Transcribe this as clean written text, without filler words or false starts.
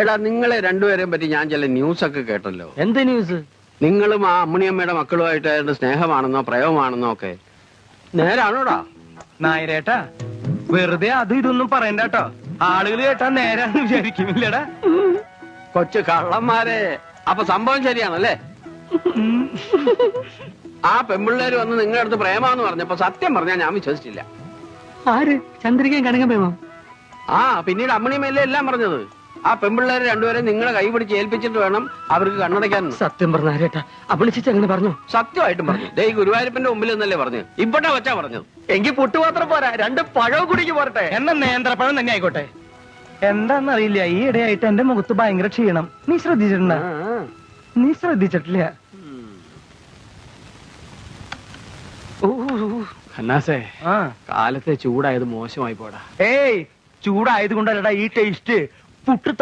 എടാ നിങ്ങളെ രണ്ടുപേരെയും പറ്റി ഞാൻ ചില ന്യൂസൊക്കെ കേട്ടല്ലോ. എന്ത് ന്യൂസ്? നിങ്ങളും ആ അമ്മിണിയമ്മയുടെ മക്കളുമായിട്ട് സ്നേഹമാണെന്നോ പ്രയോഗമാണെന്നോ ഒക്കെ നേരാണോടാ? നായരേട്ടാ വെറുതെ അതും ഇതൊന്നും പറയണ്ടോ. ആളുകൾ കേട്ടാ നേരാന്ന് വിചാരിക്കുന്നില്ലടാ. കൊച്ചു കള്ളന്മാരെ. അപ്പൊ സംഭവം ശരിയാണല്ലേ? ആ പെമ്പിള്ളേര് വന്ന് നിങ്ങളുടെ അടുത്ത് പ്രേമാന്ന് പറഞ്ഞപ്പോ സത്യം പറഞ്ഞാൽ ഞാൻ വിശ്വസിച്ചില്ല. ആര്? ചന്ദ്രികയും കനകം പ്രേമോ? ആ പിന്നീട് അമ്മിണിയമ്മയല്ലേ എല്ലാം പറഞ്ഞത്. ആ പെമ്പിള്ളേര് രണ്ടുപേരെ നിങ്ങളെ കൈ പിടിച്ച് ഏൽപ്പിച്ചിട്ട് വേണം അവർക്ക് കണ്ണടയ്ക്കാൻ. സത്യം പറഞ്ഞ ആരേട്ടാ? അമ്മണിച്ചിട്ട് അങ്ങനെ പറഞ്ഞു? സത്യമായിട്ടും പറഞ്ഞു. ദേ ഈ ഗുരുവായൂരപ്പന്റെ മുമ്പിൽ നിന്നല്ലേ പറഞ്ഞു. ഇവിടെ വെച്ചാ പറഞ്ഞത്. എങ്കിൽ പുട്ടുപാത്രം പോരാ, 2 പഴവും കുടിക്ക് പോരട്ടെ. എന്നാ നേന്ത്രപ്പഴം തന്നെ ആയിക്കോട്ടെ. എന്താന്നറിയില്ല, ഈ ഇടയായിട്ട് എന്റെ മുഖത്ത് ഭയങ്കര ക്ഷീണം. നീ ശ്രദ്ധിച്ചിട്ടുണ്ട? നീ ശ്രദ്ധിച്ചിട്ടില്ല. ഖന്നാസേ, കാലത്തെ ചൂടായത് മോശമായി പോടാ. ഏയ് ചൂടായത് കൊണ്ടല്ലടാ ഈ ടേസ്റ്റ്. പുട്ട്